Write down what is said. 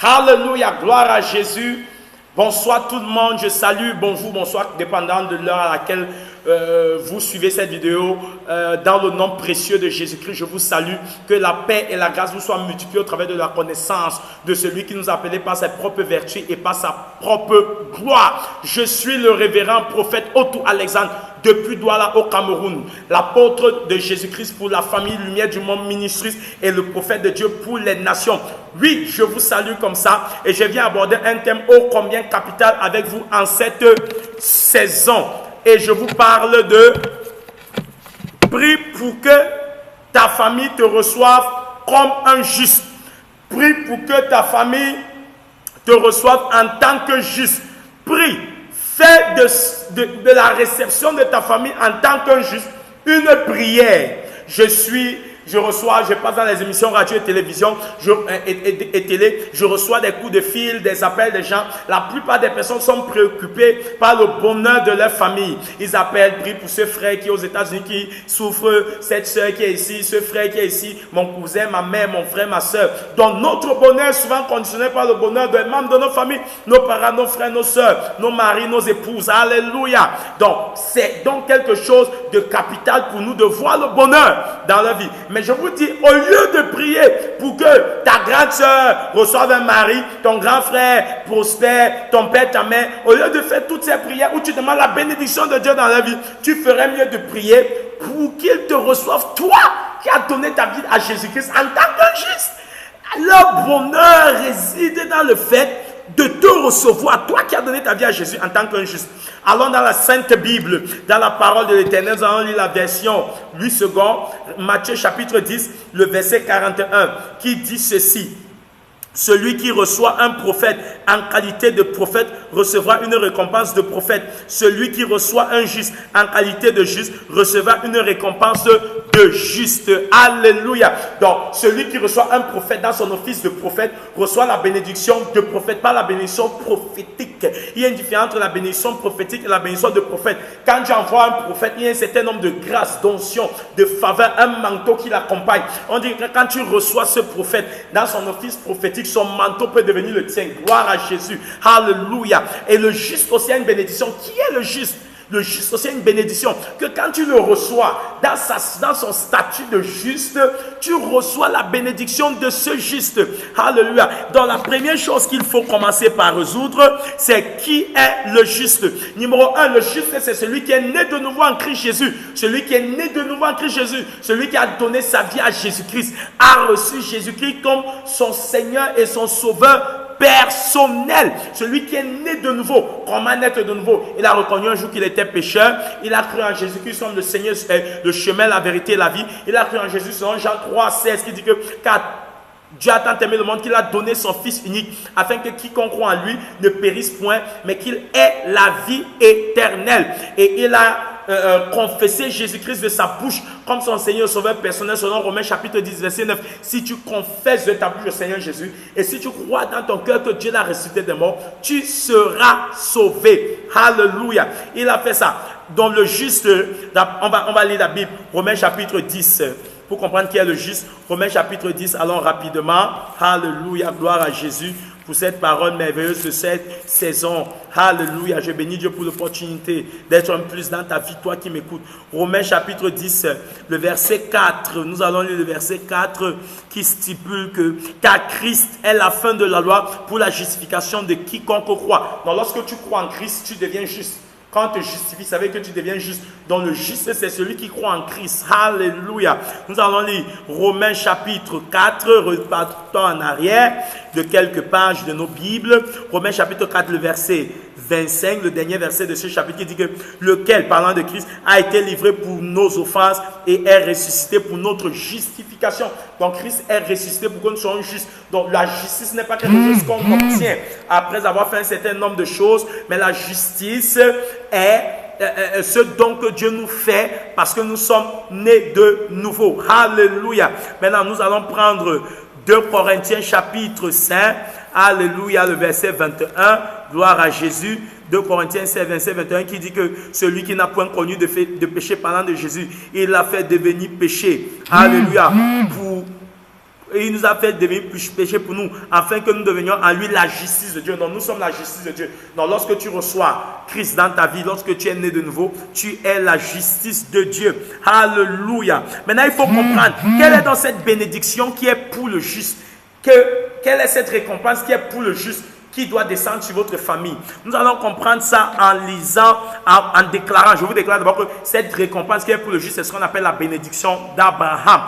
Alléluia, gloire à Jésus. Bonsoir tout le monde, je salue, bonjour, bonsoir, dépendant de l'heure à laquelle vous suivez cette vidéo. Dans le nom précieux de Jésus-Christ, je vous salue. Que la paix et la grâce vous soient multipliées au travers de la connaissance de celui qui nous a appelés par ses propres vertus et par sa propre gloire. Je suis le révérend prophète Otto Alexandre, depuis Douala au Cameroun, l'apôtre de Jésus-Christ pour la famille Lumière du Monde Ministries et le prophète de Dieu pour les nations. Oui, je vous salue comme ça et je viens aborder un thème ô combien capital avec vous en cette saison. Et je vous parle de prie pour que ta famille te reçoive comme un juste. Prie pour que ta famille te reçoive en tant que juste. Prie. Fais de la réception de ta famille en tant qu'un juste une prière. Je passe dans les émissions radio et télévision et télé, je reçois des coups de fil, des appels des gens. La plupart des personnes sont préoccupées par le bonheur de leur famille. Ils appellent, prient pour ce frère qui est aux États-Unis, qui souffre, cette soeur qui est ici, ce frère qui est ici, mon cousin, ma mère, mon frère, ma soeur. Donc notre bonheur est souvent conditionné par le bonheur des membres de nos familles, nos parents, nos frères, nos soeurs, nos maris, nos épouses. Alléluia. Donc c'est donc quelque chose de capital pour nous de voir le bonheur dans la vie. Mais je vous dis, au lieu de prier pour que ta grande soeur reçoive un mari, ton grand frère prospère, ton père, ta mère, au lieu de faire toutes ces prières où tu demandes la bénédiction de Dieu dans la vie, tu ferais mieux de prier pour qu'il te reçoive, toi qui as donné ta vie à Jésus-Christ en tant qu'un juste. Le bonheur réside dans le fait de te recevoir, toi qui as donné ta vie à Jésus en tant qu'un juste. Allons dans la Sainte Bible, dans la parole de l'Éternel, nous allons lire la version 8 secondes, Matthieu chapitre 10, le verset 41, qui dit ceci. Celui qui reçoit un prophète en qualité de prophète recevra une récompense de prophète. Celui qui reçoit un juste en qualité de juste recevra une récompense de juste. Alléluia. Donc, celui qui reçoit un prophète dans son office de prophète reçoit la bénédiction de prophète, pas la bénédiction prophétique. Il y a une différence entre la bénédiction prophétique et la bénédiction de prophète. Quand tu envoies un prophète, il y a un certain nombre de grâces, d'onction, de faveur, un manteau qui l'accompagne. On dit que quand tu reçois ce prophète dans son office prophétique, son manteau peut devenir le tien. Gloire à Jésus. Alléluia. Et le juste aussi a une bénédiction. Qui est le juste? Le juste aussi a une bénédiction. Que quand tu le reçois dans son statut de juste, tu reçois la bénédiction de ce juste. Alléluia. Donc la première chose qu'il faut commencer par résoudre, c'est qui est le juste. Numéro 1, le juste, c'est celui qui est né de nouveau en Christ Jésus. Celui qui est né de nouveau en Christ Jésus. Celui qui a donné sa vie à Jésus-Christ. A reçu Jésus-Christ comme son Seigneur et son Sauveur personnel. Celui qui est né de nouveau. Comment naître de nouveau? Il a reconnu un jour qu'il était pécheur. Il a cru en Jésus-Christ comme le Seigneur, le chemin, la vérité et la vie. Il a cru en Jésus selon Jean 3, 16 qui dit que car Dieu a tant aimé le monde qu'il a donné son Fils unique afin que quiconque croit en lui ne périsse point mais qu'il ait la vie éternelle. Et il a confessé Jésus-Christ de sa bouche comme son Seigneur Sauveur personnel selon Romains chapitre 10 verset 9. Si tu confesses de ta bouche le Seigneur Jésus et si tu crois dans ton cœur que Dieu l'a ressuscité des morts, tu seras sauvé. Alléluia. Il a fait ça. Donc le juste, on va lire la Bible, Romains chapitre 10. Pour comprendre qui est le juste, Romains chapitre 10, allons rapidement. Alléluia, gloire à Jésus pour cette parole merveilleuse de cette saison. Alléluia, je bénis Dieu pour l'opportunité d'être un plus dans ta vie, toi qui m'écoutes. Romains chapitre 10, le verset 4, nous allons lire le verset 4 qui stipule que car Christ est la fin de la loi pour la justification de quiconque croit. Donc lorsque tu crois en Christ, tu deviens juste. Quand on te justifie, ça veut dire que tu deviens juste. Donc le juste, c'est celui qui croit en Christ. Alléluia. Nous allons lire Romains chapitre 4. Repartons en arrière de quelques pages de nos Bibles. Romains chapitre 4, le verset 25, le dernier verset de ce chapitre qui dit que lequel, parlant de Christ, a été livré pour nos offenses et est ressuscité pour notre justification. Donc Christ est ressuscité pour que nous soyons justes. Donc la justice n'est pas quelque chose qu'on obtient après avoir fait un certain nombre de choses, mais la justice est ce don que Dieu nous fait parce que nous sommes nés de nouveau. Alléluia. Maintenant, nous allons prendre 2 Corinthiens chapitre 5. Alléluia, le verset 21. Gloire à Jésus. 2 Corinthiens 5, verset 21 qui dit que celui qui n'a point connu de péché parlant de Jésus, il l'a fait devenir péché. Alléluia. Pour Et il nous a fait devenir plus péché pour nous, afin que nous devenions en lui la justice de Dieu. Non, nous sommes la justice de Dieu. Non, lorsque tu reçois Christ dans ta vie, lorsque tu es né de nouveau, tu es la justice de Dieu. Alléluia. Maintenant, il faut comprendre quelle est dans cette bénédiction qui est pour le juste. Quelle est cette récompense qui est pour le juste, qui doit descendre sur votre famille. Nous allons comprendre ça en lisant, en déclarant. Je vous déclare d'abord que cette récompense qui est pour le juste, c'est ce qu'on appelle la bénédiction d'Abraham.